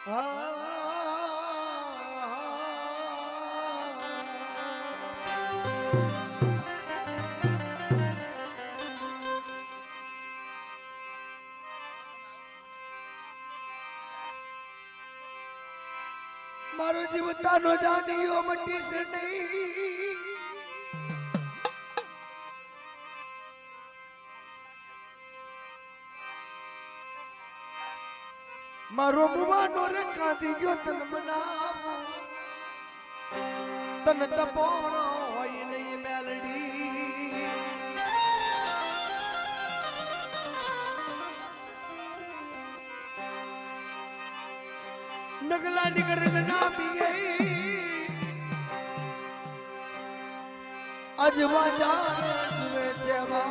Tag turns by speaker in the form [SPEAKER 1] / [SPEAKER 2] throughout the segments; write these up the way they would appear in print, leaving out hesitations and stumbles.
[SPEAKER 1] मारो जीवता नो जानियो मट्टी से नहीं मारो मुआ नो रे कांदी जो तन बनावो तन तपोरो होई नहीं मेलडी नगला निकर ना पिए अजवा जान जुए जवा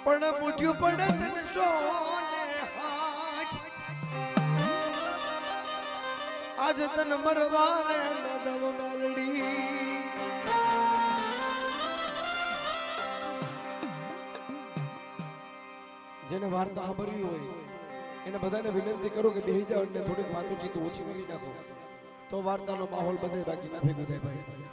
[SPEAKER 1] पण मुझ्यू पड़े तन सोने हाथ आज तन मरवाने न दव मेलडी જેને વાર્તા સાંભળવી હોય એને બધાને વિનંતી કરું કે બેહી જાઓ અને થોડીક વાતચીત ઓછી કરી નાખો તો વાર્તાનો માહોલ બધે બાકી ના ભેગું થાય ભાઈ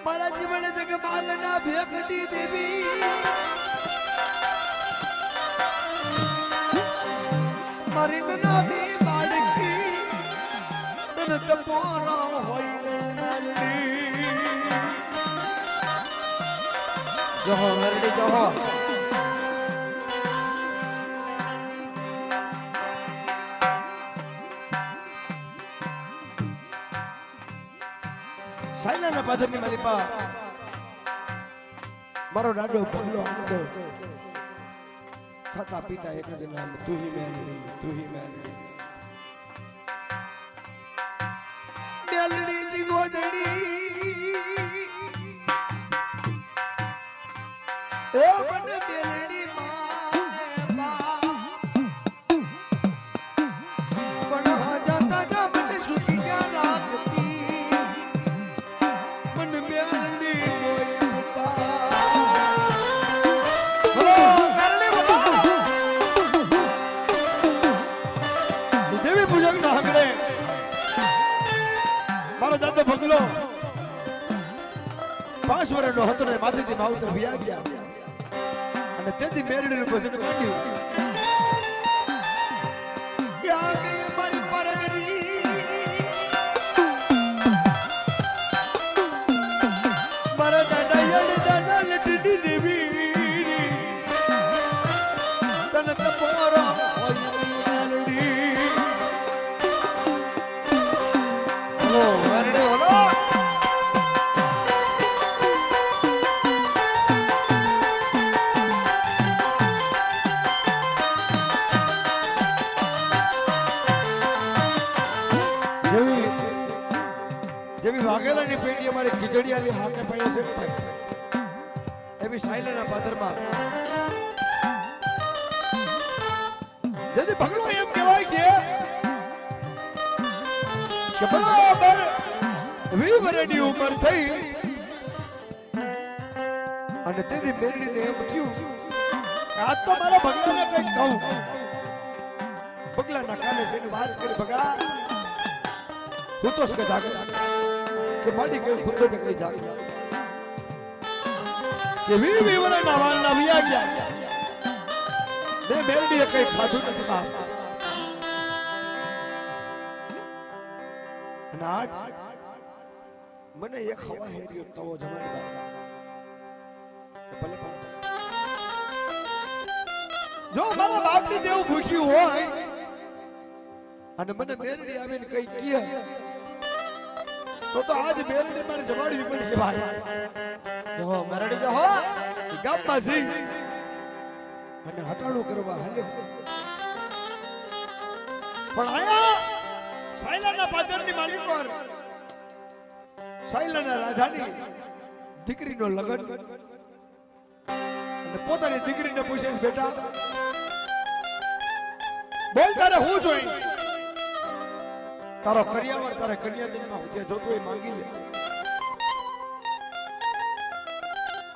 [SPEAKER 1] मारा जीवन जग मालना भेखटी देवी मारी नामी बाड़की तन तपोरा होइने मेलडी
[SPEAKER 2] जोहो मेलडी जोहो
[SPEAKER 1] साइला ना पादरनी मालिपा मारो डाडो पगलो आंदो खाता पीता एक ज नाम तू ही मेलडी मेलडी दी गोदड़ी ओ बन मेलडी माने बा बन हो जाता जा बन सुखी जा राखती मारो दादो भगलो 5 વર્ષનો હતો ને માથેથી માવતર ભિયા ગયા અને તેથી મેરડીનું ભજન માંડ્યું ક્યાં ગઈ મારી પરગરી મારા દાદા યડ દાદા લટડી દેવી તને તપોરો હોય મેરડી
[SPEAKER 2] ઓ મેલડી ઓલો
[SPEAKER 1] જેવી વાઘેલાની પેટી અમારી ખીજડીયાની હાકે પાયા છે થાય એવી સાયલાના પાદરમાં જેથી ભગલો એમ કહેવાય છે કે બરાબર 20 વર્ષની ઉંમર થઈ અને તેથી મેરડીને એમ કહ્યું કે આજ તો મારા ભગલાને કંઈક કહું ભગલાના કાને જઈને વાત કરી ભગા હું તો સકે જાગસ કે માડી કઈ ખુદ ને કઈ જાગ કે 20 વર્ષના વાલના વિયા ગયા ને મેરડીએ કઈ ખાધું નથી બાપ અને આજ મને એક હવા હેર્યો તવો જમાડી બાપ કે ભલે બાપ જો મારા બાપની દેવ ભૂખ્યું હોય અને મને મેરડી આવીને કઈ કહે તો આજ મેરડી મારે જમાડવી પડશે ભાઈ
[SPEAKER 2] જોહો મેરડી જોહો
[SPEAKER 1] ગામમાં જઈ અને હટાણું કરવા હાલ્યો પણ આયા સાયલાના પાદરની માલિકો સાયલાના રાજાની દીકરીનો લગન અને પોતાની દીકરીને પૂછે છે, બેટા બોલ તારે હું જોઈ તારો કરિયાવર તારે કન્યાદાનમાં જે જોતું એ માંગી લે.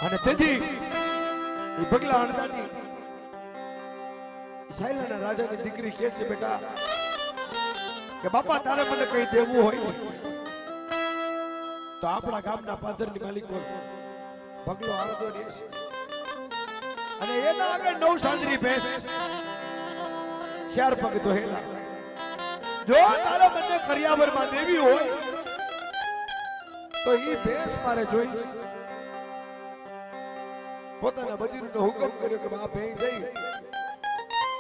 [SPEAKER 1] અને તેથી એ પગલા અણદાની સાયલાના રાજાની દીકરી કહે છે, બેટા કે બાપા તારે મને કઈ દેવું હોય ને તો આપણા ગામના પાદરની માલિકો પગલો આળદો રહેશે અને એના આગળ 9 સાંજરી ભેંસ 4 પગ દોહેલા. જો તારે મને કરિયાવરમાં દેવી હોય તો ઈ ભેંસ મારે જોઈ. પોતાના વજીરનો હુકમ કર્યો કે આ ભેંસ જઈ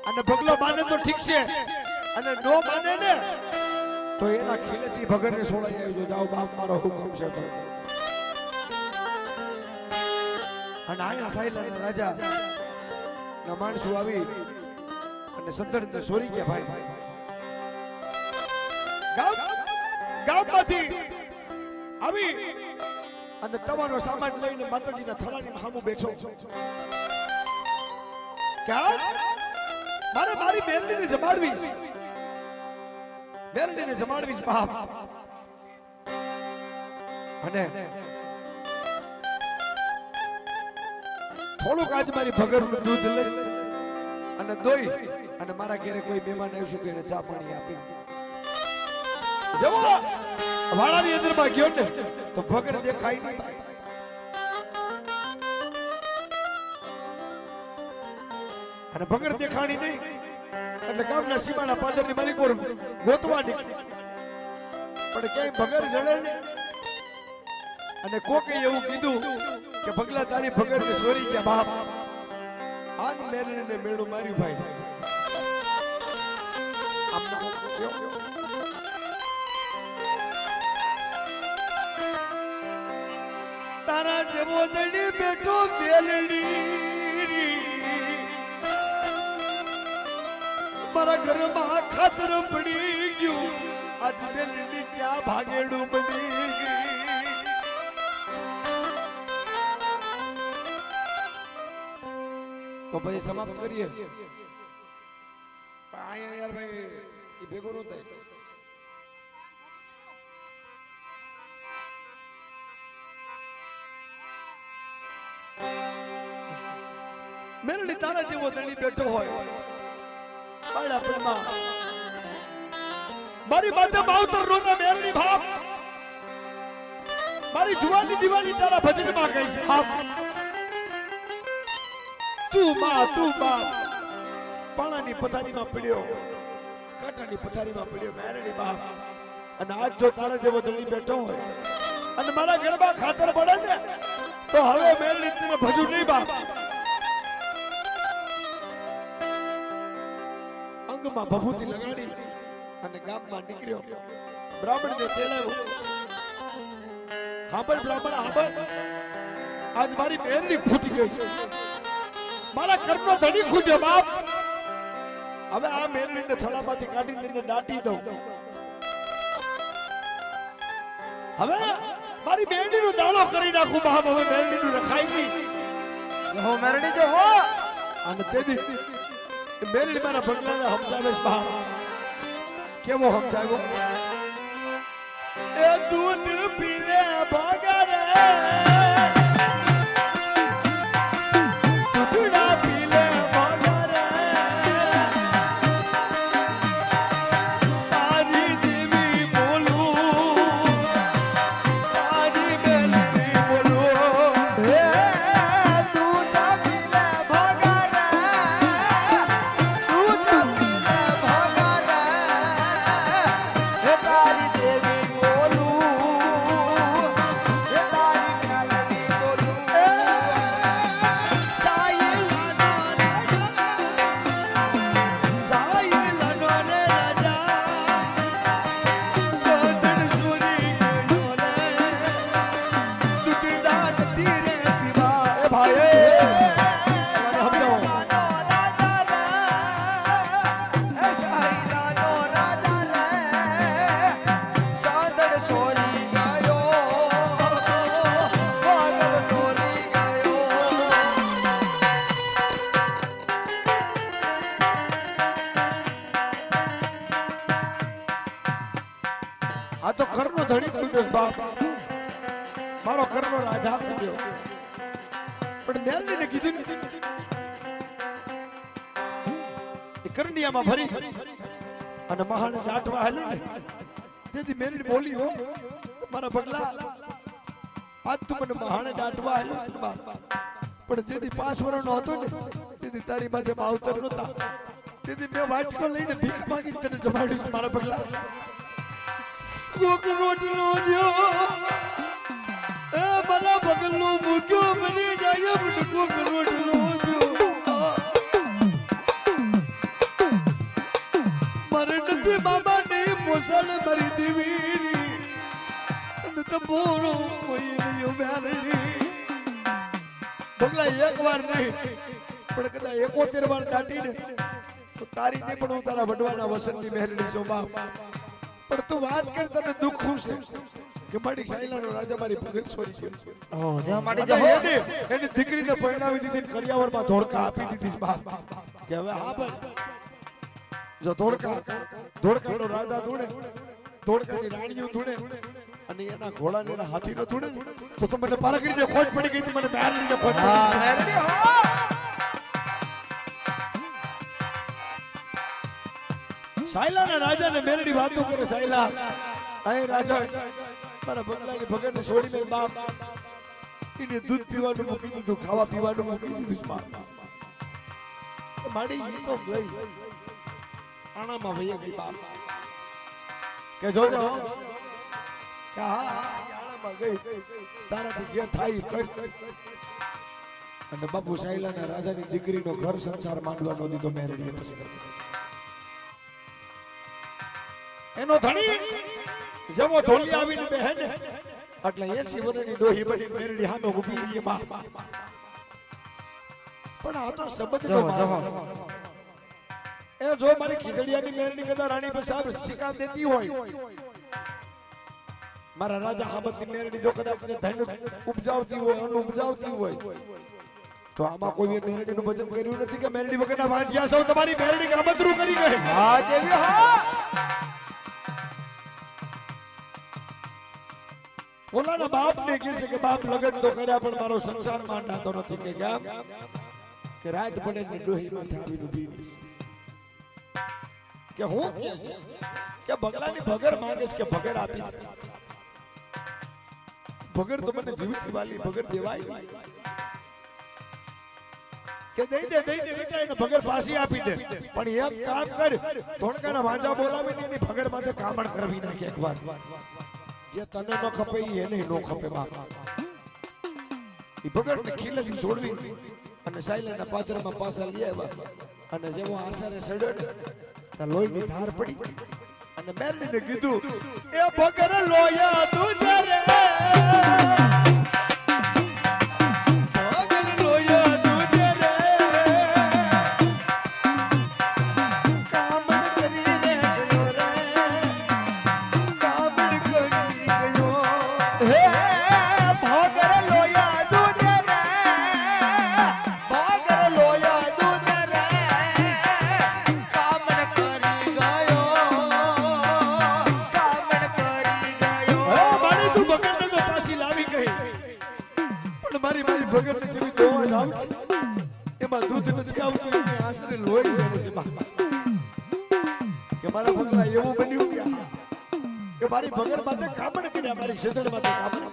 [SPEAKER 1] અને પગલો માને તો ઠીક છે અને નો માને ને તો એના ખીલેથી ભગરને સોળાઈ આવજો. જાઓ બાપ મારો હુકમ છે. અને આયા સાયલાના રાજા ના માણસો આવી અને સંદર અંદર સોરી ગયા. ભાઈ ગામમાંથી આવી અને તમારો સામાન લઈને માતાજીના થડાની સામું બેઠો. મારે મારી મેરડીને જમાડવીશ, મેરડીને જમાડવીશ બાપ. અને થોડુંક આજ મારી ભગરનું દૂધ લઈ અને દોઈ અને મારા ઘરે કોઈ મહેમાન આવ્યું છે તો એને ચા પાણી આપી. જેવો વાડાની અંદરમાં ગયો ને તો ભગર દેખાય નહીં. અને ભગર દેખાણી નહીં એટલે ગામના સીમાના પાદરની માલિકો ગોતવા નીકળી પણ ક્યાંય ભગર જડે નહીં. અને કોકે એવું કીધું કે ભગલા તારી ભગર ને સોરી ગયા બાપ. આન મેરને મેળું માર્યું ભાઈ. તારા જેવો દડી બેઠો બેલડી મારા ઘરમાં ખાતર પડી ગયું. આજ બેલડી ક્યાં ભાગેડું બની ગઈ. તો ભાઈ સમાપ્ત કરીએ. આયા યાર ભાઈ એ ભેગો નો થાય. મેરડી તારા જેવો ધણી બેઠો હોય બાળપણમાં મારી માથે માવતર રોતા મેરડી બાપ. મારી જુવાની દિવાળી તારા ભજનમાં ગઈ છે બાપ. તું બાપ પાણાની પથારીમાં પડ્યો, કાંટાની પથારીમાં પડ્યો મેરડી બાપ. અને આજ જો તારા જેવો ધણી બેઠો હોય અને મારા ઘરમાં ખાતર પડે ને તો હવે મેરડી તને ભજુ નહીં બાપ. અંગમાં ભભૂતિ લગાડી અને ગામમાં નીકળ્યો. બ્રાહ્મણને તેડાવ્યો. હાંભળ બ્રાહ્મણ હાંભળ, આજ મારી મેરડી ખૂટી ગઈ છે. મારા ઘરનો ધણી ખૂટ્યો બાપ. હવે આ મેરડીને થડામાંથી કાઢીને દાટી દઉં. હવે મારી મેરડીનો દાણો કરી નાખું બાપ. હવે મેરડીનું રખાય નહીં.
[SPEAKER 2] જો મેરડી જો હો.
[SPEAKER 1] અને તેથી મેરડી મારા ભગલાને સમજાવે છે બાપ. કેવો સમજાવ્યો? એ દૂધ પીલે ભગરે ભાઈ ધણી ખુશ બાપ મારો કરનો રાજા કર્યો પણ મેલડીને કીધું ને એ કરંડિયામાં ભરી અને મહાને લાટવા હાલી ને તેથી મેલડી બોલી હો મારા પગલા આજ તું મને મહાને દાટવા હાલ્યો છે બાપ પણ જેથી 5 વર્ષનો હતો ને તેથી તારી માથે માવતર નહોતા તેથી મેં વાટકો લઈને ભીખ માંગીને તને જમાડ્યું છે મારા પગલા કોક રોટલો દ્યો એ મારા પગલો મૂક્યો મને જાય પણ કોક રોટલો દ્યો મારે નથી બાબા ને મોસળ મરી દેવી અને તબોરો કોઈ નહીં મેલડી પગલા એક વાર નહીં પણ કદાચ 71 વાર દાટીને તો તારી નહીં પણ હું તારા વડવાના વસનની મેલડી છું બાપ પણ તું વાત કર તને દુઃખ છે કે મારી સાયલાનો રાજા મારી ભગત છોડી ગયો
[SPEAKER 2] ઓ જે માડી જો
[SPEAKER 1] એની દીકરીને પરણાવી દીધી કરિયાવરમાં ધોળકા આપી દીધી બાપ કે હવે હા ભાઈ જો ધોળકાનો રાજા ધૂણે ધોળકાની રાણીઓ ધૂણે અને એના ઘોડાને એના હાથીનો ધૂણે તો મને પારગરીને ખોટ પડી ગઈ હતી મને મેલડીને ખોટ પડી સાયલાના રાજાને મેલડી વાતો કરે સાયલા અહે રાજા મારા બગલાની ભગતને છોડીને બાપ એને દૂધ પીવાનું મૂકી દીધું ખાવા પીવાનું મૂકી દીધું બાપ માડી ઈ તો ગઈ આણામાં વહી ગઈ બાપ કે જોજો કે હા આણામાં ગઈ તારાથી જે થાય કર અને બાપુ સાયલાના રાજાની દીકરીનો ઘર સંસાર માંડવા નો દીધો મેલડીએ પછી કરશે એનો ધણી જેવો ઢોલી આવીને બેહે ને એટલે 80 વર્ષની ડોહી બની મેલડી હામે ઊભી રહી બા પણ આ તો શબ્દનો એ જો મારી ખીજડીયાની મેલડી કદા રાણી પર સાહેબ શિકાર દેતી હોય મારા રાજા હામદની મેલડી જો કદાચ ધન ઉપજાવતી હોય અન્ન ઉપજાવતી હોય તો આમાં કોઈ મેલડીનું ભજન કર્યું નથી કે મેલડી વગરના વાંચ્યા સૌ તમારી મેલડી કામતરું કરી ગઈ
[SPEAKER 2] હા દેવી હા
[SPEAKER 1] ઓલાના બાપ ને કહે છે કે બાપ લગન તો કર્યા પણ મારો સંસાર માંડાતો નથી કે કેમ કે રાત પડે ને ડોહી માથે આવીને ઊભી રહીશ કે હું કહે છે કે બગલાની ભગર માંગે છે કે ભગર આપી દે ભગર તો મને જીવતી વાલી ભગર દેવાય નહીં કે દઈ દે બેટા એને ભગર પાછી આપી દે પણ એક કામ કર ધોણકાના વાંજા બોલાવીને એની ભગર માથે કામણ કરવી નાખે એકવાર જે તને ન ખપે એને ન ખપે બાપ ઈ ભગતને ખીલથી છોડવી અને સાયલાના પાત્રમાં પાછા લઈ આવ્યા અને જેવો આસારે સડ્યો ને તો લોહીની ધાર પડી અને મેલડીને કીધું એ ભગર લોયા તુજે રે ભગર લોયા તુજે રે કામણ કરી રે ગયો રે કામણ કરી ગયો
[SPEAKER 2] હે ભાગર લોયા દૂધે રે ભાગર લોયા દૂધે રે કામણ કરી ગયો
[SPEAKER 1] હે મારી તું ભગરને તો પાછી લાવી ગઈ પણ મારી ભગરને જેવી દોવા જ આવતી એમાં દૂધ નથી આવતું એને આશરે લોહી જણે છે બા કે મારા ભગલા એવું બન્યું કે મારી ભગર માથે કામણ કર્યા મારી શેતળ માથે કામણ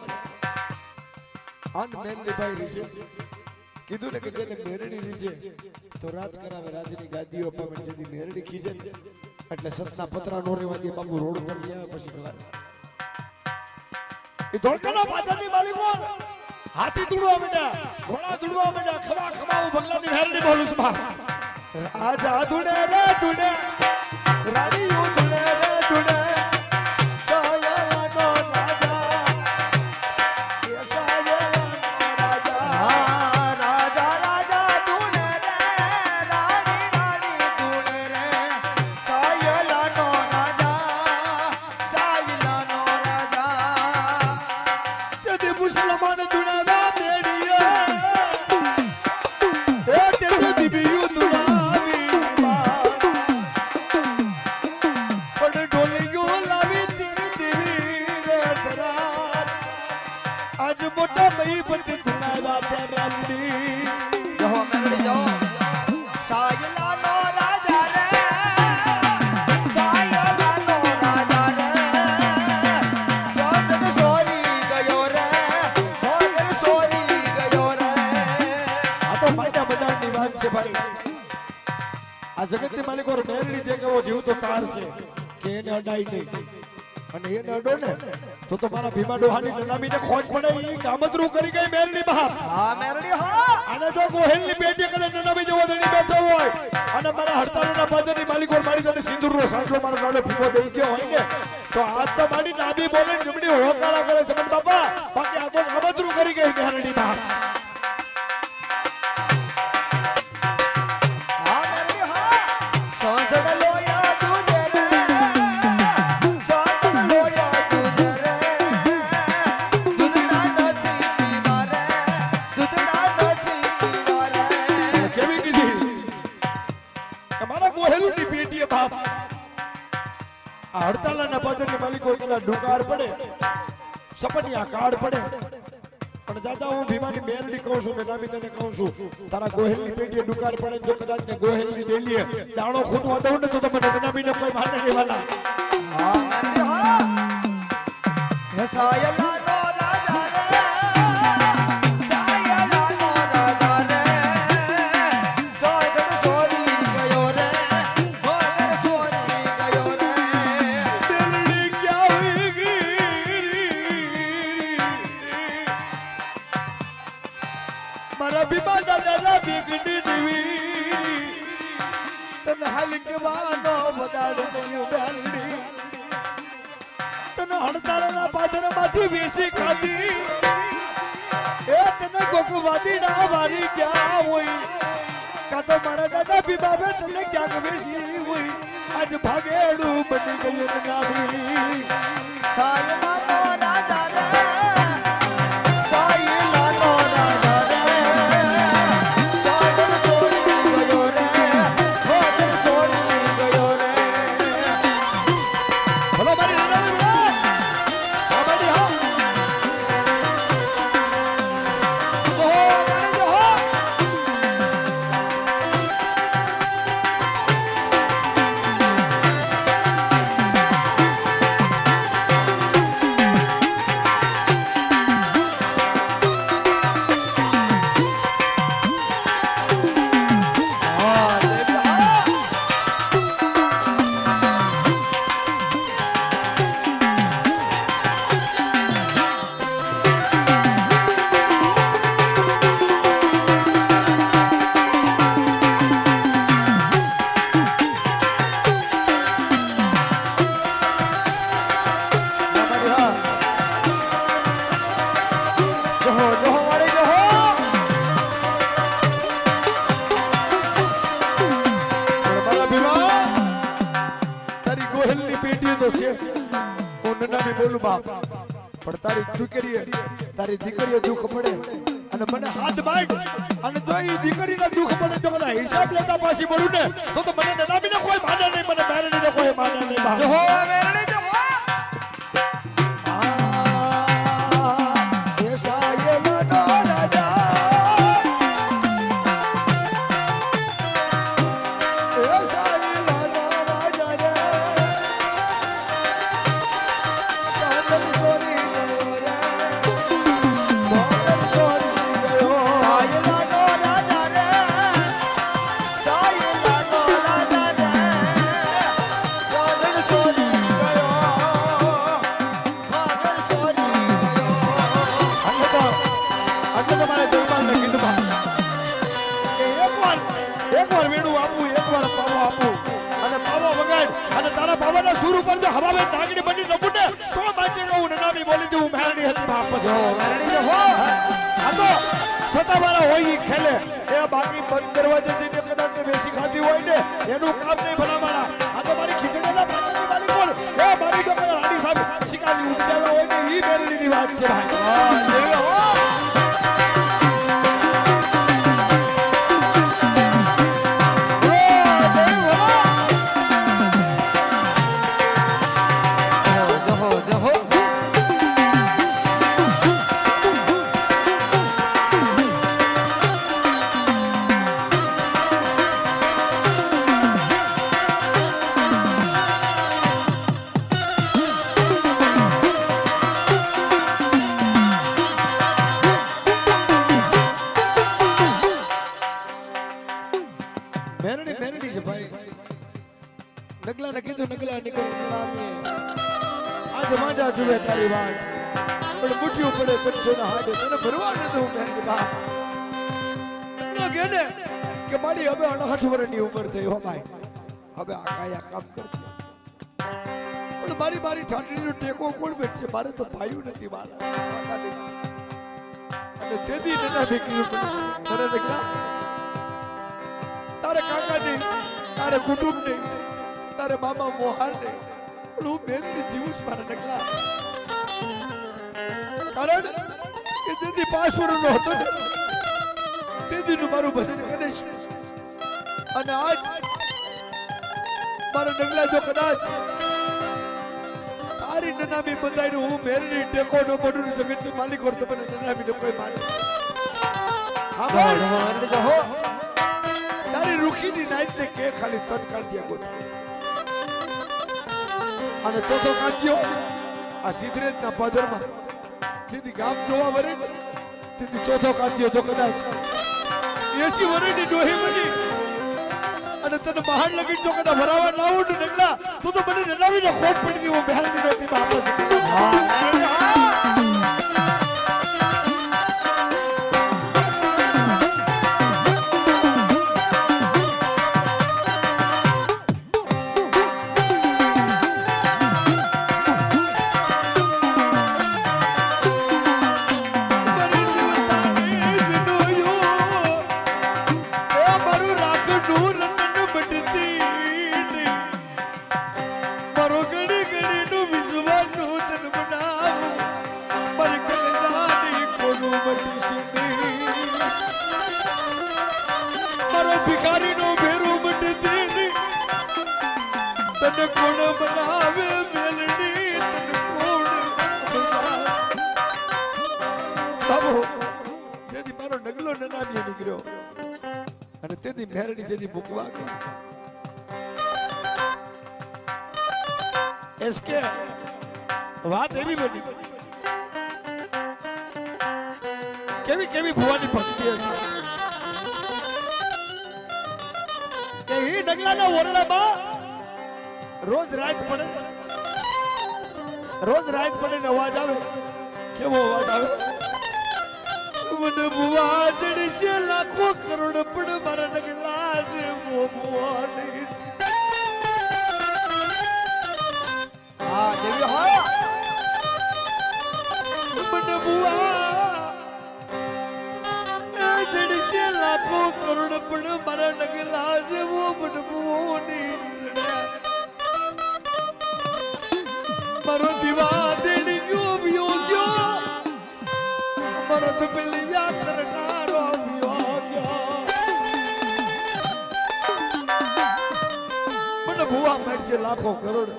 [SPEAKER 1] આન મેલડી ભાઈ રીજે કીધું ને કે જેને મેરડી રીજે તો રાજ કરાવે રાજની ગાદીઓ અપાવે જેથી મેરડી ખીજે એટલે સતના પતરા નો રેવા દે બાપુ રોડ પર લઈ આવે પછી કરાવે એ ધોળકાના પાદરની માલિકો હાથી દુડવા માંડ્યા ઘોડા દુડવા માંડ્યા ખવા ખવાઓ ભગલાની મેરડી બોલું છું રાજા દુડે રે દુડે રાણીઓ દુડે રે દુડે મુસલમાન દુડા મેડીયા એ તે બીબીયુ દુડાવી મેલડી
[SPEAKER 2] જહો મેલડી જહો સાયલાનો રાજા રે સાયલાનો રાજા રે સોગન સોરી ગયો રે ભોગર સોરી ગયો રે
[SPEAKER 1] આ તો માટા બધાની વાત છે ભાઈ આ જગતની માલિકો મેલડી દેખાવો જીવ તો તાર છે કે એને અડાઈ નહીં અને એને અડો ને તો મારા ભીમા ડોહાની નનામીને ખોટ પડે ઈ કામતરું કરી ગઈ મેલની બાપ
[SPEAKER 2] હા મેલડી હા
[SPEAKER 1] અને જો ગોહેલની પેટી કદે નનામી જેવો દણી બેઠો હોય અને મારા હડતાળના પાદરની માલિકો મારી તને સિંદૂરનો સાંકળો મારો નાનો ફીકો દઈ ગયો હોય ને તો આજ તો મારી નાબી બોલે જમણી હોકારા કરે જમણ બાપા બાકી આ તો કામતરું કરી ગઈ મેલની બાપ
[SPEAKER 2] હા મેલડી હા સાંધણ લોયા તુજે રે સાંધણ લોયા તુજે રે દૂધના નચી પીવા રે દૂધના નચી પીવા રે
[SPEAKER 1] કેવી કીધી તમારા ગોહેલની પેટીએ બાપ આ હડતાળના પાદરની માલિકો કદાચ ડુકાર પડે સપનિયા કાળ પડે પણ દાદા હું ભીમાની મેલડી કહું છું ને નામી તને કહું છું તારા ગોહેલની પેટીએ ડુકાર પડે જો કદાચ ને ગોહેલની ડેલીએ દાણો ખૂટવા દઉં ને તો તમને નામીને કોઈ માને નહીં વાલા
[SPEAKER 2] હા મેલડી હા હે સાયલાનો રાજા રે સાયલાનો રાજા રે સાગર સોરી ગયો રે ભોગર સોરી ગયો રે
[SPEAKER 1] મેલડી ક્યાં હોઈ ગઈ મારા ભીમા દાદા બીગડી દેવી તને હાલ કેવાનો બગાડ નહીં મેલડી તને હડતાળના પાદરમાંથી વેસી ખાધી એ તને ગોકવાદી ના વારી ગયા હોય કા તો મારા દાદા ભીમાવે તને ક્યાંક વેસી હોય આજ ભાગેડું બની ગઈ નામી
[SPEAKER 2] સાયલાનો રાજા રે સાયલાનો રાજા રે સાગર સોરી ગયો રે ભોગર સોરી ગયો રે
[SPEAKER 1] બોલો મારી નામી બોલો હા બાડી હા
[SPEAKER 2] જહો મેલડી જહો હા દેવી હા
[SPEAKER 1] બાડી હા
[SPEAKER 2] જહો જહો વાળી જહો
[SPEAKER 1] મારા ભીમા તારી ગોહેલની પેટી તો છે હું નામી બોલું બાપ પણ તારી દીકરીએ દુઃખ પડે અને મને હાથ બાંધ અને જો ઈ દીકરીના દુઃખ પડે તો કદાચ હિસાબ લેતા પાછી મળું ને તો મને નનામીને કોઈ માને નહીં મને મેલડીને કોઈ માને નહીં બાપ
[SPEAKER 2] જહો મેલડી જહો સાયલાનો રાજા રે સાયલાનો રાજા રે સાગર સોરી ગયો ભોગર સોરી ગયો
[SPEAKER 1] એટલે તમારે દરબારને કીધું બા કે એકવાર વેણું આપવું એકવાર પાવો આપવું અને પાવો વગાડ અને તારા પાવાના સુર ઉપર જો હવાવે નાગણી બની ન ફૂટે તો માટે હું નનામી બોલી દઉં મેરડી હતી બાપ
[SPEAKER 2] જહો મેલડી જહો
[SPEAKER 1] આ તો સતાવાળા હોય ઈ ખેલે એ બાકી બંધ દરવાજે જઈને કદાચ બેસી ખાધી હોય ને એનું કામ નહીં ભલામાણા આ તો મારી ખીચડીના પાકની મારી કોણ એ મારી તો કદાચ રાણી સાહેબ શિકારી ઉપજાવા હોય ને ઈ મેરડીની વાત છે ભાઈ
[SPEAKER 2] હા દેવી હો
[SPEAKER 1] મેરડી છે ભાઈ. નગલાને કીધું નગલા નીકળ નામે આજે માંજા જુએ તારી વાત પણ મુઠ્ઠીઓ પડે કંચોના હાડે તને ભરવા ન દઉં મેરડી બાપ. નગલા કહે ને કે મારી હવે 68 વર્ષની ઉંમર થઈ હો ભાઈ, હવે આ કાયા કામ કરતી પણ મારી ઠાઠડીનો ટેકો કોણ બેઠશે? મારે તો ભાઈઓ નથી વાલા અને તેથી નના બેકરી મને નગલા તારે કાકા નહીં, તારે કુટુંબ નહીં, તારે મામા મોહાર નહીં, પણ હું બેનની જીવું છું મારા નગલા. કારણ કે તેથી 5 વર્ષનો હતો ને તેદીનું મારું ભજન ગણેશ અને આજ મારા નગલા જો કદાચ તારી નનામી બંધાઈને હું મેરની ટેકો નો બનું જગતની માલિક હોત તો મને નનામીને કોઈ માને. હા ભાઈ તારી રૂખીની નાઈટ ને કે ખાલી તન કાંતિયા ગોત અને ચોથો કાંતિયો આ સિદ્ધરેજના પાદરમાં જેથી ગામ જોવા વરે તેથી ચોથો કાંતિયો જો કદાચ 80 વર્ષની ડોહી બની અને તને બહાર લગી જો કદાચ ભરાવા ના આવું ને નગલા તો મને નનાવીને ખોટ પડી ગઈ. હું બહારની નહોતી બાપા ભિખારીનો ભેરો બટતી તને કોણ બનાવે મેલડી તને કોણ બાબુ જેથી મારો નગલો નનામીએ નીકળ્યો અને તેથી મેરડી જેથી મૂકવા ગઈ એસકે વાત એવી બની કેવી કેવી ભુવાની ભક્તિ હશે કે હી નગલાના ઓરડામાં રોજ રાત પડે ને અવાજ આવે. કેવો અવાજ આવે? મને બુવા ચડશે લાખો કરોડ પણ મારા નગલા જેવો બુવા નહીં.
[SPEAKER 2] હા દેવી હા
[SPEAKER 1] મને બુવા ચડશે લાખો કરોડ પણ મારા નગલા જેવો મને બુવો નહીં. મારો દીવા દેડી ગયો મારો તો પેલિયા કરનારો મને ભૂવા મળશે લાખો કરોડ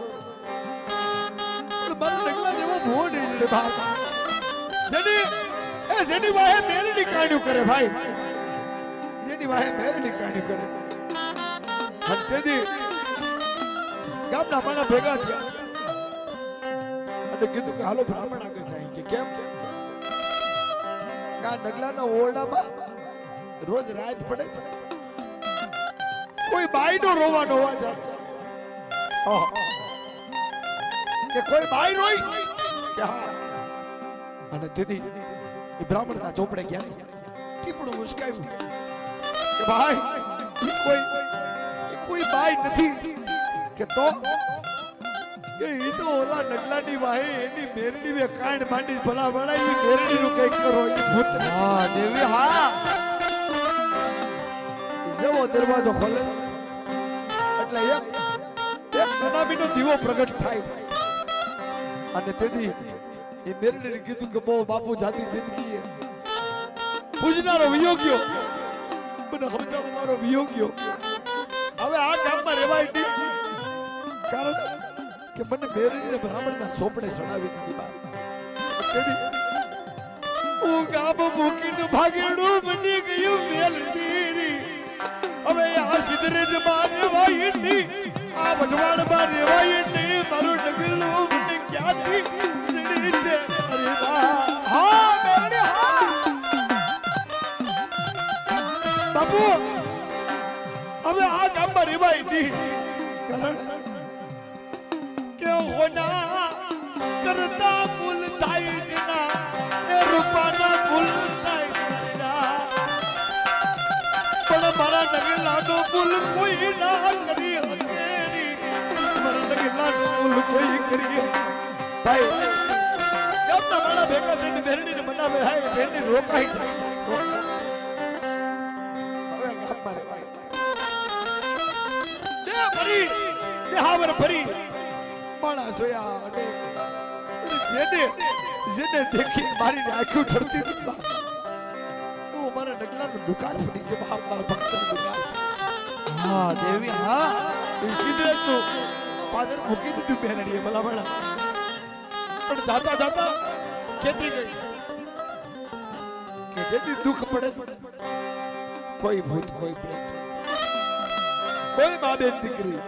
[SPEAKER 1] પણ મારા નગલા જેવો ભૂવો નહીં જડે બાપ. જેની વાહે મેરડી કાઢ્યું કરે ભાઈ, જેની વાહે મેરડી કાઢ્યું કરે અને તેથી ગામના માણા ભેગા થયા અને કીધું કે હાલો બ્રાહ્મણ આગળ જાય. કે કેમ? આ નગલાના ઓરડામાં રોજ રાત પડે કોઈ બાઈનો રોવાનો અવાજ આવે કે કોઈ બાઈ રોઈ કે હા. અને તેથી એ બ્રાહ્મણના ચોપડે ગયા ટીપડું મુસ્કાવ્યું કે ભાઈ કોઈ બાઈ નથી કે તો કે ઈ તો ઓલા નગલાની વાહે એની મેરડી મે કાંડ માંડી ભલા વળાઈ મેરડી નું કઈક કરો ઈ ભૂત.
[SPEAKER 2] હા દેવી હા
[SPEAKER 1] જેવો દરવાજો ખોલે એટલે એક નનામીનો દીવો પ્રગટ થાય અને તેથી એ મેરડીને કીધું કે બહુ બાપુ જાતી જિંદગી પૂજનારો વિયોગ્યો મને સમજાવો મારો વિયોગ્યો હવે આ ગામમાં રહેવાય નહીં કારણ કે મને મેરડીને બ્રાહ્મણના સોપડે સડાવી દીધી બા. હું ગામ મૂકીને ભાગેડું બની ગયું મેરડી. હવે આ સિદ્ધરેજ માં રહેવાય નહીં, આ વઢવાણ માં રહેવાય નહીં. મારું નગલું મને ક્યાંથી જડી છે? અરે વાહ
[SPEAKER 2] હા મેરડી હા
[SPEAKER 1] બાપુ હવે આ ગામમાં રેવાય નહીં કારણ કે હોના કરતા ભૂલ થાય જના એ રૂપાના ભૂલ થાય જના પણ મારા નગલાનો ભૂલ કોઈ ના કરી હકેરી મારા નગલાનો ભૂલ કોઈ કરી ભાઈ ગામના મારા ભેગા થઈને બેરણીને મનાવે હાય બેરણી રોકાઈ જાય હવે ગામમાં રેવાય ફરી દેહાવર ફરી માણસ જોયા અને જેને દેખી મારી આંખો ઠરતી હતી એવું મારા નગલાનો દુકાન પડી કે બાપ મારા ભક્તનો દુકાન
[SPEAKER 2] હા દેવી હા
[SPEAKER 1] એ સિદ્ધરાજનું પાદર મૂકી દીધું બેરણીએ ભલામણા પણ જાતા જાતા કેતી ગઈ કે જેની દુઃખ પડે કોઈ ભૂત કોઈ પ્રેત કોઈ મા બેન દીકરી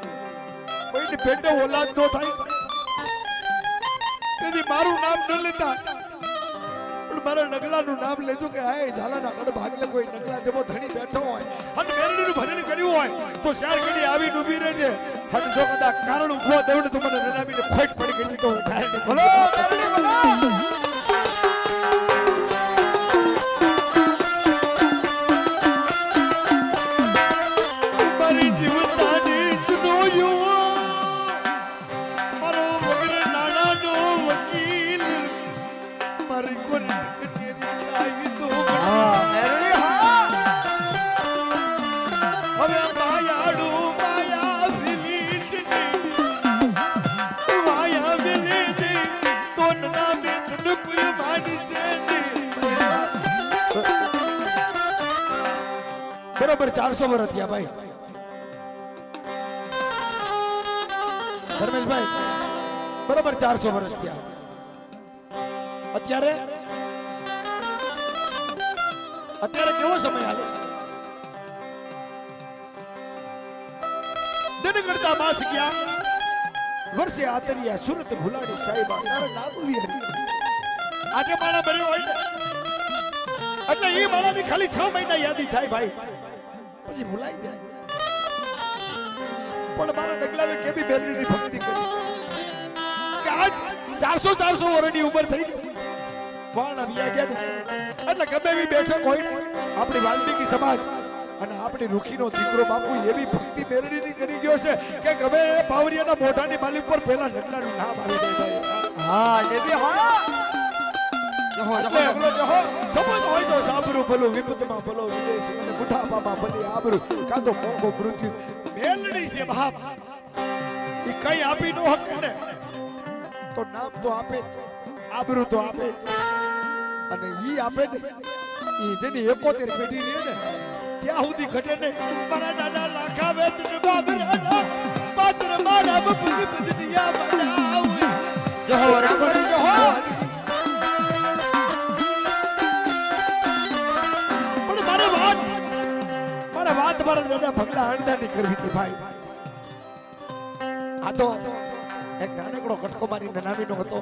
[SPEAKER 1] કોઈને પેટે ઓલાદ નો થાય તેથી મારું નામ ન લેતા પણ મારા નગલાનું નામ લેજો કે હાય ઝાલાના કડ ભાગલે કોઈ નગલા જેવો ધણી બેઠો હોય અને મેરડીનું ભજન કર્યું હોય તો ચાર ઘડી આવીને ઊભી રહેજે અને જો કદાચ કારણ ઉભો દેવને તો મને નનામીને ખોટ પડી ગઈ તો હું ઠારે
[SPEAKER 2] બોલો મેરડી બોલો
[SPEAKER 1] બરોબર 400 વર્ષ થયા ભાઈ ધર્મેશભાઈ બરોબર 400 વર્ષ થયા અત્યારે કેવો સમય હાલે છે દિન કરતા માસ ગયા વર્ષે આતરિયા સુરત ભુલાડી સાહેબા તારા નામ વિહરી આજે માણા બન્યો હોય ને એટલે એ માણાની ખાલી 6 મહિના યાદી થાય ભાઈ પછી ભૂલાઈ જાય પણ મારા ડગલાવે કેવી બેરણીની ભક્તિ કરી કે આજ 400 વર્ષની ઉંમર થઈ વાણ આવ્યા ગયા એટલે ગમે એવી બેઠક હોય ને આપણી વાલ્મીકી સમાજ અને આપણી રૂખીનો દીકરો બાપુ એવી ભક્તિ બેરણીની કરી ગયો છે કે ગમે એ પાવરિયાના મોઢાની માલિક પર પહેલા નગલાનું નામ આવી જાય
[SPEAKER 2] હા દેવી હા
[SPEAKER 1] સમજ હોય તો સાબરું ભલું વિપતમાં ભલો વિદેશ અને બુઢાપામાં ભલી આબરું કાં તો મોંઘો મૃત્યુ મેલડી છે બાપ એ કઈ આપી નો હકે ને તો નામ તો આપે જ આબરું તો આપે જ અને ઈ આપે ને ઈ જેની 71 પેઢી રહે ને ત્યાં સુધી ઘટે ને મારા દાદા લાખા વેત ને બાબરા પાત્ર મારા બપુરી બદનિયા બનાવ
[SPEAKER 2] જહો રામડી જહો
[SPEAKER 1] વાત મારા દાદા ભગલા આણદાની કરવી હતી ભાઈ આ તો એક નાનકડો કટકો મારી નનામીનો હતો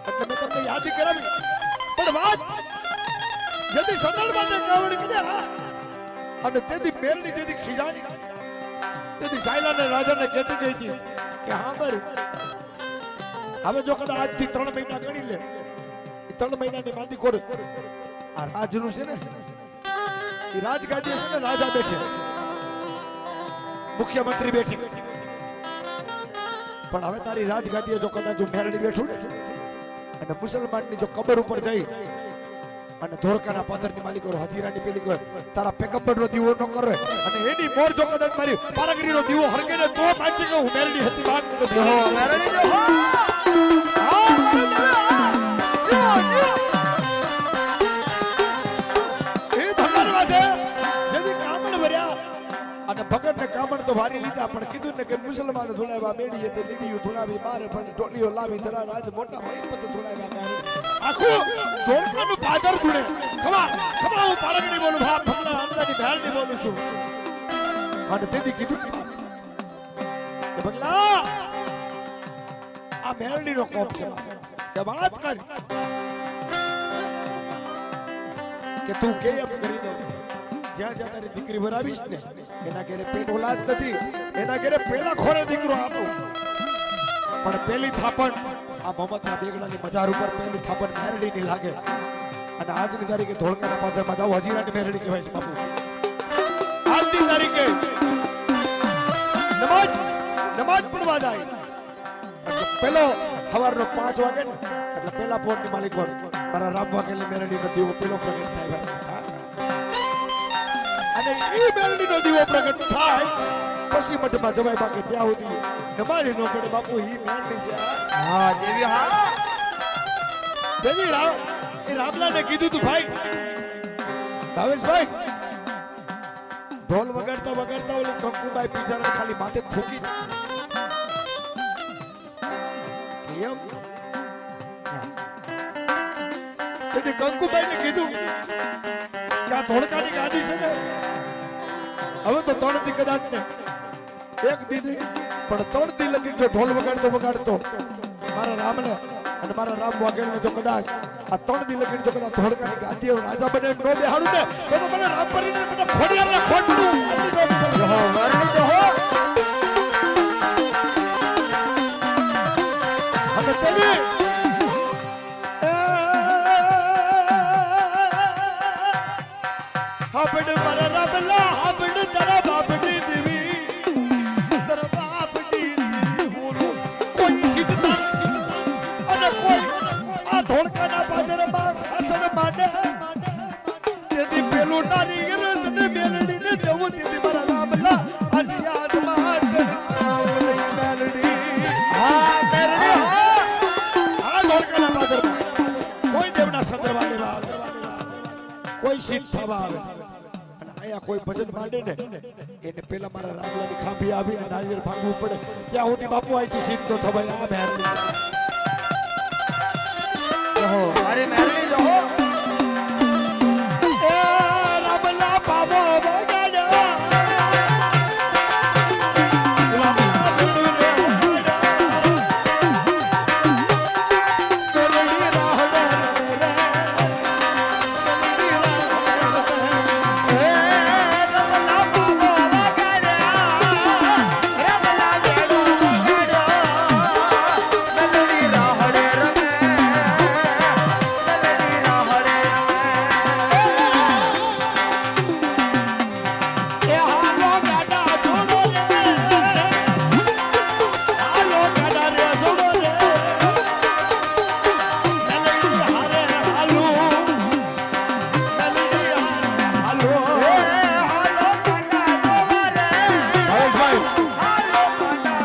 [SPEAKER 1] એટલે મેં તમને યાદ કરાવી પણ વાત જેથી સંદર્ભમાં તે કાવડ કર્યા અને તેથી બેરણી જેથી ખીજાણી તેથી સાયલાને રાજાને કહેતી ગઈ હતી કે હા બર હવે જો કદાચ આજથી 3 મહિના ગણી લે 3 મહિનાની માંદી કોર આ રાજનું છે ને એ રાજગાદી છે ને રાજા બેઠે મુખ્યમંત્રી બેઠી પણ હવે તારી રાજગાદીએ જો કદાચ મેરડી બેઠું ને અને મુસલમાનની જો કબર ઉપર જઈ અને ધોળકાના પાદરની માલિકો હાજીરાની પેલી કોઈ તારા પેગમ્બરનો દીવો ન કરે અને એની મોર જો કદાચ મારી પારગરીનો દીવો હરકે ને તો પાંચી કે હું મેરડી હતી વાત તો
[SPEAKER 2] મેરડી જો હા
[SPEAKER 1] અને ભગત ને કામણ તો ભારી લીધા પણ કીધું ને કે મુસલમાન ધોળાવ્યા મેડીએ તે લીડીયું ધોળાવી મારે પણ ટોલીઓ લાવી ધરા રાજ મોટા મહિમત ધોળાવ્યા મારે આખું ધોળકાનું પાદર ધૂણે ખમા હું પારગરી બોલું ભાપ ભગલા આમદાની ભેળની બોલું છું અને તેથી કીધું કે ભગલા આ મેરડીનો કોપ છે કે વાત કર કે તું કે એમ કરી દો જ્યાં જ્યાં તારી દીકરી વરાવીશ ને એના ઘરે પેટ ઓલાદ નથી, એના ઘરે પેલા ખોરે દીકરો આપો. પણ પેલી થાપણ આ મોહમ્મદના બેગડાની મજાર ઉપર પેલી થાપણ મેરડીની લાગે. અને આજની તારીખે ધોળકાના પાદરમાં જાવ હજીરાની મેરડી કહેવાય છે બાપુ. આજની તારીખે નમાજ પડવા જાય એટલે પેલો સવારનો 5 વાગે ને એટલે પેલા પોરની માલિક પણ મારા રામ વાઘેલની મેરડીનો દીવો પેલો પ્રગટ થાય ભાઈ. અને એ મેરડીનો દીવો પ્રગટ થાય પછી મઠમાં જવાય, બાકી ત્યાં સુધી નમાજ નો પડે બાપુ. ઈ મેરડી છે.
[SPEAKER 2] હા દેવી હા
[SPEAKER 1] દેવી એ રામલાને કીધું તું ભાઈ ભાવેશભાઈ ઢોલ વગાડતા વગાડતા ઓલી કંકુબાઈ પીજાને ખાલી માથે થૂકી કેમ તેથી કંકુબાઈને કીધું કે આ ધોળકાની ગાડી છે ને હવે તો 3 દી કદાચ ને 1 દી નહીં પણ 3 દી લગી જો ઢોલ વગાડતો વગાડતો મારા રામને અને મારા રામ વાઘેલને જો કદાચ આ 3 દી લગી જો કદાચ ધોળકાની ગાદી રાજા બને એમ નો બેહાડું ને તો મને રામ પરીને મને ખોડિયારના ખોટ પડું અને તેની હાબડ મારા રામલા હાબડ તારા બાપની દેવી તારા બાપની દેવી બોલો કોઈ સિદ્ધતા અને કોઈ આ ધોળકાના પાદરમાં આસણ માંડે તેથી પેલું નારી ગરજ ને મેલડીને દેવું તેથી મારા રામલા આજે આજ માટે મેલડી આ ધોળકાના પાદરમાં કોઈ દેવના સંદર્ભા લેવા આવે, કોઈ સિદ્ધ થવા આવે અને આયા કોઈ ભજન માંડે ને એને પેલા મારા રામલાની ખાંભી આવીને નારિયેળ ભાંગવું પડે ત્યાં સુધી બાપુ અહીંથી સિદ્ધ તો થવાય. આ મેરડી
[SPEAKER 2] અરે મેરડી જો
[SPEAKER 1] એ રામલા બાબો વગાડો રામલા બેડું રે વગાડો મેલડી રાહડે રે મેલડી રાહડે રે
[SPEAKER 2] રમલા બાબો વગાડ્યા રમલા બેડું વગાડ્યો મેલડી રાહડે રમે મેલડી રાહડે
[SPEAKER 1] એ હાલો ગાડા છોડો રે હાલો ગાડા રે છોડો રે મેલડી હારે હાલો મેલડી હારે હાલો.
[SPEAKER 2] હાલો કાંડા જોવારે
[SPEAKER 1] હરેશભાઈ
[SPEAKER 2] હાલો કાંડા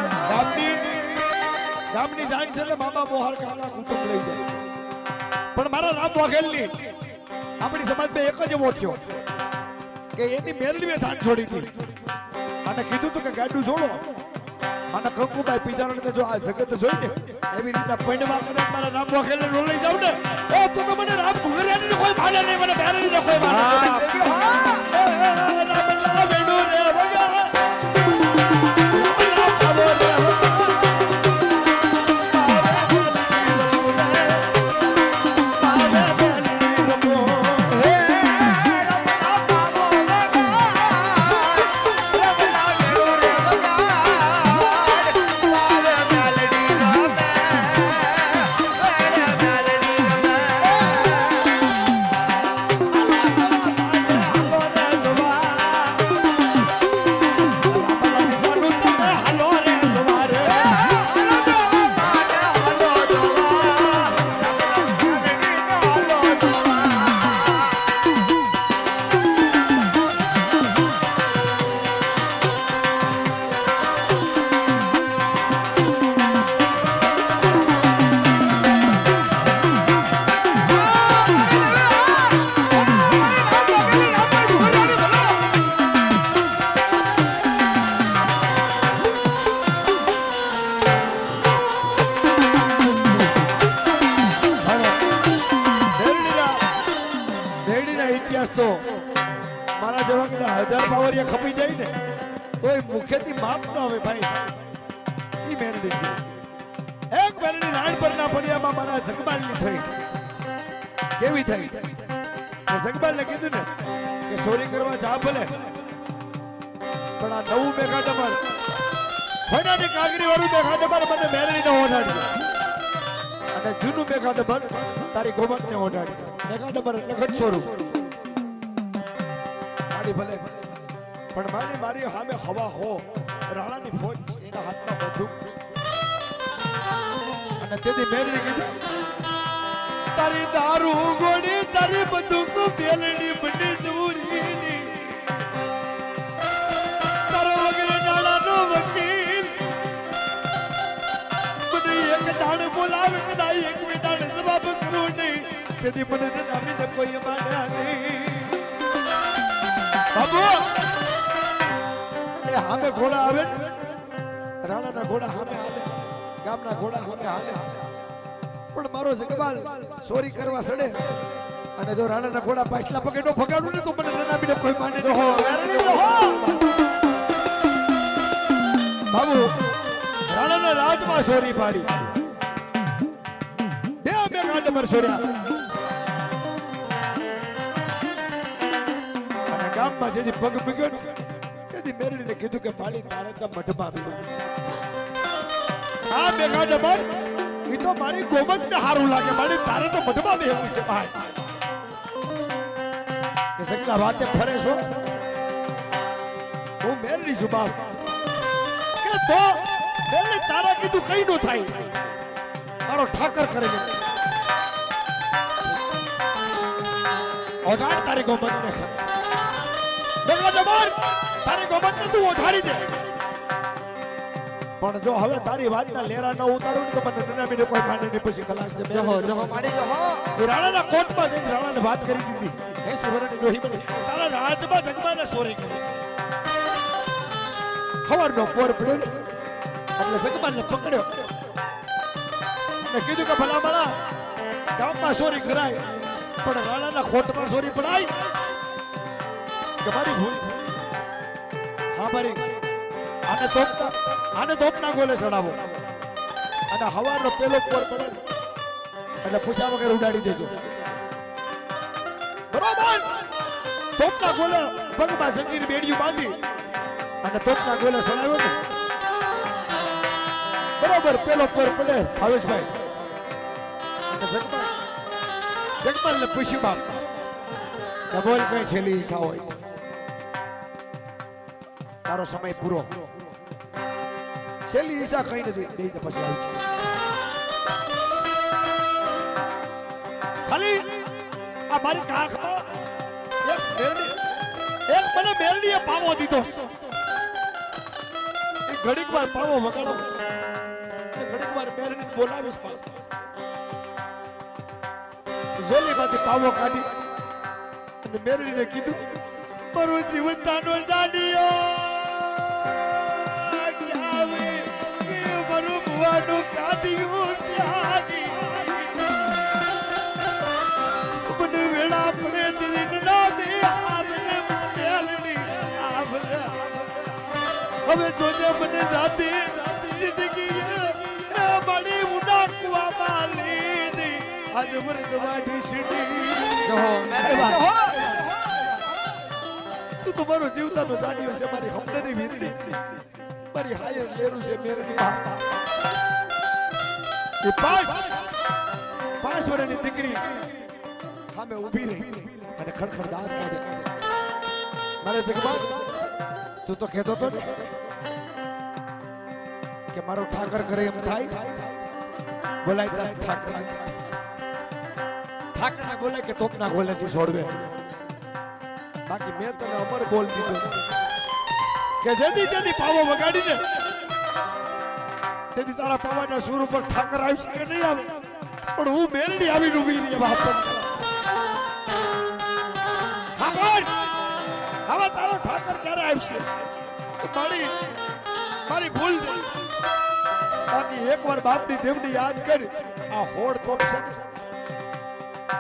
[SPEAKER 1] ગામની જાણ છે ને મામા મોહર કાકા કુટુંબ લઈ જાય પણ મારા રામ વાઘેલની આપણી સમાજમાં એક જ એવો થયો કે એની મેરડીએ થાન છોડી હતી અને કીધું તું કે ગાડું છોડો અને કંકુબાઈ પિજારણને જો આ જગત જોઈ ને એવી રીતના પૈણમાં કદાચ મારા રામ વાઘેલને નો લઈ જાવ ને ઓ તું તો મને રામ ઘુઘરિયાની કોઈ માને નહીં, મને મેરડીને કોઈ માને નહીં. રામલા બેડું રે વગા રામલા બાબો રે વગા ઇતિહાસ તો મારા જેવા કદાચ 1000 બાવરિયા ખપી જાય ને કોઈ મુખેથી માપ ન આવે ભાઈ. ઈ મેરડી છે. એક મેરડી નાનપણના ફળિયામાં મારા જગમાલની થઈ. કેવી થઈ? જગમાલને કીધું ને કે ચોરી કરવા જા ભલે પણ આ નવું મેઘા ડમર ફોનાની કાગરી વાળું મેઘા ડમર મને મેરડીને ઓઢાડી અને જૂનું મેઘા ડમર તારી ગોમતને ઓઢાડી મેઘા ડમર એટલે ઘટછોરું મારી ભલે પણ મારી સામે હવા હો રાણાની ફોજ છે, એના હાથમાં બંદૂક છે. અને તેથી મેરડી કીધું તારી દારૂ ગોળી તારી બંદૂક બેલડી બની દૂરી તારો વગર નાણાનો વકીલ મને એક દાડ બોલાવે કે ના એક બે દાડ જવાબ કરો નહીં તેથી મને નનામીને કોઈ માન્યા નહીં. બાબુ એ હામે ઘોડા આવે ને, રાણાના ઘોડા હામે હાલે, ગામના ઘોડા હામે હાલે, પણ મારો જગવાલ ચોરી કરવા સડે અને જો રાણાના ઘોડા પાછલા પગે ભગાડું ને તો મને નનામીને કોઈ માને ન હો. બાબુ રાણાના રાજમાં ચોરી પાડી બે કાંડ પર છોડ્યા અને ગામમાં જેથી પગ મૂક્યો ને તેથી મેરડીને કીધું કે પાડી તારે તો મઠમાં આવ્યું આ બે કાંડ પર ઈ તો મારી ગોમતને હારું લાગે મારી તારે તો મઠમાં બેહવું છે ભાઈ કે સકલા વાતે ફરે છો હું મેરડી છું બાપ કે તો મેરડી તારા કીધું કઈ નો થાય મારો ઠાકર કરે છે ઓઢાડ તારી ગોમતને છે ડગલા જબર તારી ગોમતને તું ઓઢાડી દે પણ જો હવે તારી વાતના લેરા ન ઉતારું ને તો મને નનામીને કોઈ માને નહીં પછી ખલાસ દે
[SPEAKER 2] જહો માડી જહો
[SPEAKER 1] રાણાના કોર્ટમાં જઈને રાણાને વાત કરી દીધી 80 વર્ષની ડોહી બની તારા રાજમાં જગમાને ચોરી કરી ખબરનો પોર પડ્યો ને એટલે જગમાને પકડ્યો અને કીધું કે ભલા ભલા ગામમાં ચોરી કરાય પણ રાણાના ખોટમાં ચોરી પડાય કે મારી ભૂલ હા મારી આને તોપના ગોલે ચડાવો અને હવાનો પેલો પોર પડે એટલે પૂછ્યા વગર ઉડાડી દેજો બરોબર તોપના ગોલે પગમાં જંજીર બેડિયું બાંધી અને તોપના ગોલે ચડાવ્યો ને બરોબર પેલો પોર પડે ભાવેશભાઈ અને જગમાલ ને પૂછ્યું બાપ કે બોલ કઈ છેલ્લી ઈચ્છા હોય તારો સમય પૂરો છેલ્લી ઈચ્છા કઈ નથી દઈ દે પછી આવી છે ખાલી આ મારી કાખમાં એક મને મેરડીએ પાવો દીધો એ ઘડીક વાર પાવો વગાડો ઘડીક વાર મેરડી બોલાવીશ પાસ ઝોલીમાંથી પાવો કાઢી અને મેરડીને કીધું મારું જીવન તાનો જાણ્યો મારું ભુવાનું કાઢ્યું ત્યાગી મને વેળા પડે દીન નામે આવને મેલડી આવને હવે જોજે મને જાતે જિંદગી એ મારી ઉડાકવા માલી આજ મરદ વાડી સીડી
[SPEAKER 2] જહો જહો
[SPEAKER 1] તું તો મારો જીવતાનો જાણ્યો છે મારી હમદની વીરડી છે મારી હાયર લેરું છે મેરડી બાપા એ પાંચ વર્ષની દીકરી સામે ઊભી રહી અને ખડખડ દાંત કાઢે મારે જગમાલ તું તો કહેતો તો ને કે મારો ઠાકર કરે એમ થાય બોલાય તાર ઠાકરને બોલાય કે તોપના ગોલેથી છોડવે બાકી મેં તને અમર બોલ દીધો કે જેથી પાવો વગાડીને તેથી તારા પાવાના સુર ઉપર ઠાકર આવશે કે નહીં આવે પણ હું મેરડી આવીને ઊભી રહી વાપસ હવે તારો ઠાકર ક્યારે આવશે મારી ભૂલ થઈ બાકી એકવાર બાપની દેવની યાદ કરી આ હોડ તોપ છે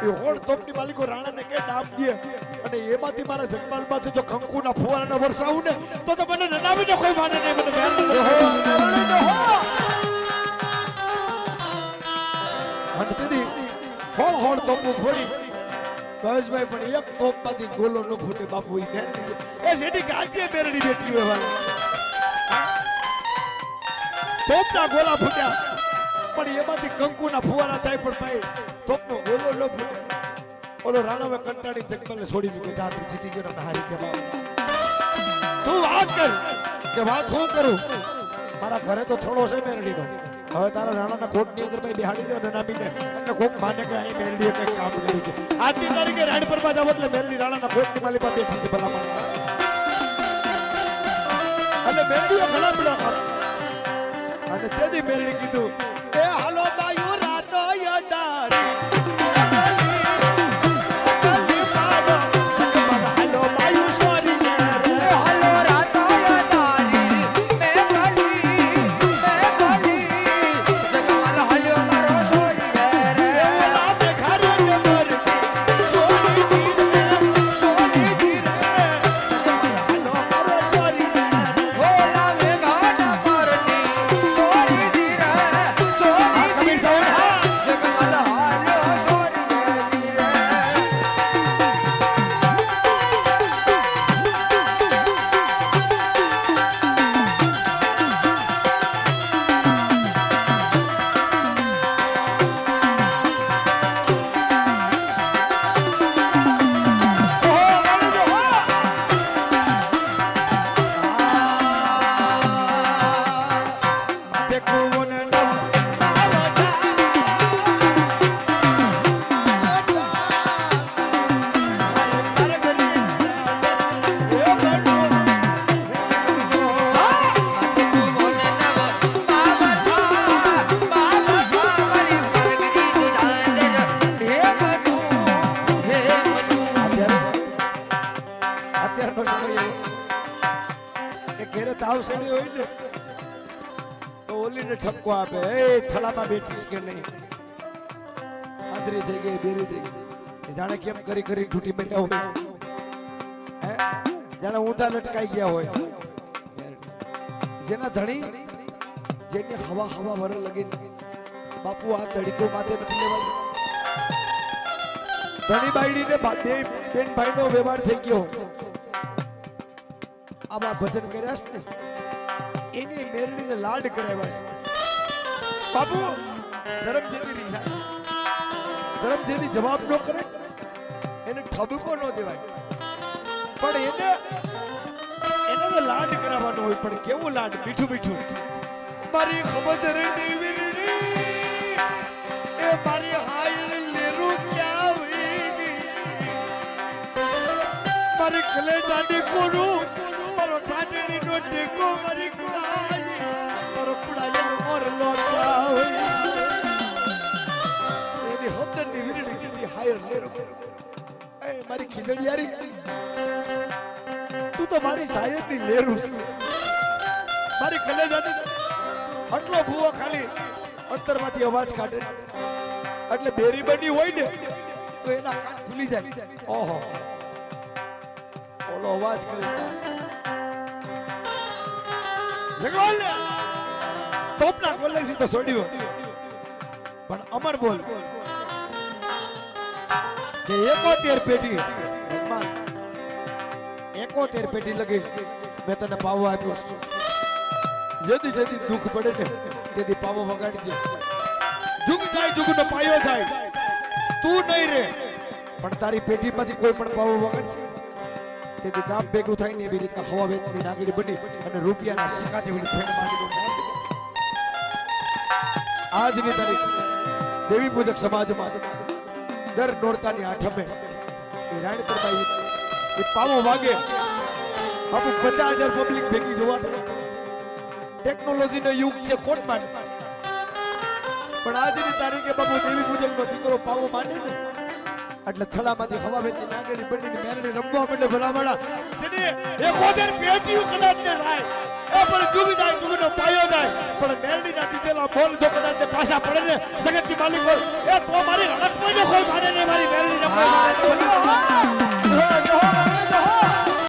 [SPEAKER 1] એ હોડ તોપની માલિકો રાણાને કે નામ દે અને એમાંથી મારા જગમાલમાંથી જો કંકુના ફુવારાના વરસાવું ને તો મને નનાવીને કોઈ માને નહીં મને મેરડી અને તેથી હોળ તોપું ફોડી ભાવેશભાઈ પણ એક તોપમાંથી ગોલો ન ફૂટે બાપુ ઈ મેરડી એ જેની ગાંધીએ મેરડી બેઠી હોય વાળા તોપના ગોલા ફૂટ્યા પણ એમાંથી કંકુના ફુવારા થાય પણ ભાઈ તોપનો ગોલો ન ફૂટે ઓલો રાણાવે કંટાળી જગમલને છોડી મૂકે જા તું જીતી ગયો ને હારી કે બાપ તું વાત કર કે વાત હું કરું મારા ઘરે તો થોડો છે મેરડીનો હવે તારા રાણાના કોટની અંદર ભાઈ બેહાડી દો ને નામીને એટલે કોક માને કે અહીં મેરડીએ કંઈક કામ કર્યું છે આજની તારીખે રાણપરમાં જાવ એટલે મેરડી રાણાના કોટની માલી પાસે બેઠી છે ભલા માણસ અને મેરડીએ ઘણા બધા કામ અને તેની મેરડી કીધું એ હાલો બાયુ રાતો યદારી ઠપકો આપે એ થલામાં બેઠીશ કે નહીં આંધરી થઈ ગઈ બેરી થઈ ગઈ જાણે કેમ કરી કરી ઢૂટી મર્યા હોય હે જાણે ઊંધા લટકાઈ ગયા હોય જેના ધણી જેની હવા હવા વર લગી બાપુ આ તડીકો માથે નથી લેવાય ધણી બાયડીને બે બેન ભાઈનો વ્યવહાર થઈ ગયો આમાં ભજન કર્યા છે ને એની મેરડીને લાડ કરાવ્યા છે બાપુ ધરમજેની રીછા ધરમજેની જવાબ ન કરે એને ઠબકો ન દેવાય પણ એને તો લાડ કરાવવાનો હોય પણ કેવું લાડ મીઠું મીઠું મારી ખબરદારી વીરડી એ મારી હાય લેરું ક્યાં વીગી મારી કલેજાની કોરું મારો ઠાઠડી નો ટેકો મારી કુડાઈ મારો કુડાઈ મોર લો જાવ એની હમદરની વીરડી કીધી હાયર લેરો એ મારી ખીજડિયારી તું તો મારી શાયરની લેરું મારી કલેજાની આટલો ભૂવો ખાલી અંતરમાંથી અવાજ કાઢે એટલે બેરી બની હોય ને તો એના કાન ખુલી જાય ઓહો ઓલો અવાજ કરે જગવાલ તોપના ગોલેથી તો છોડ્યો પણ અમર બોલ કે 71 પેટી ભગવાન 71 પેટી લગી મેં તને પાવો આપ્યો જેદી જેદી દુઃખ પડે ને તેદી પાવો વગાડજે જુગ જાય જુગનો પાયો જાય તું નહીં રે પણ તારી પેટીમાંથી કોઈ પણ પાવો વગાડશે તેથી ગામ ભેગું થાય ને એવી રીતના હવા વેતની નાગડી બની અને રૂપિયાના સિક્કા જેવી ફેણ માંડી દો આજની તારીખ દેવી પૂજક સમાજમાં દર નોરતાની આઠમે એ રાણીપુરબાઈ એ પાવો વાગે બાપુ 50,000 પબ્લિક ભેગી જોવા થાય ટેકનોલોજીનો યુગ છે કોટમાં પણ આજની તારીખે બાપુ દેવી પૂજકનો દીકરો પાવો માંડે ને એટલે થળામાંથી હવા વેચી નાગડી બનીને મેરડી રમવા માંડે ભલામણા જેને 71 પેટીઓ કદાચ ને થાય એ પણ જુગ જાય જુગનો પાયો જાય પણ મેરડીના દીધેલા બોલ જો કદાચ પાછા પડે ને જગતની માલિક હોય એ તો મારી હડક માં કોઈ માને ને મારી મેરડીને કોઈ માને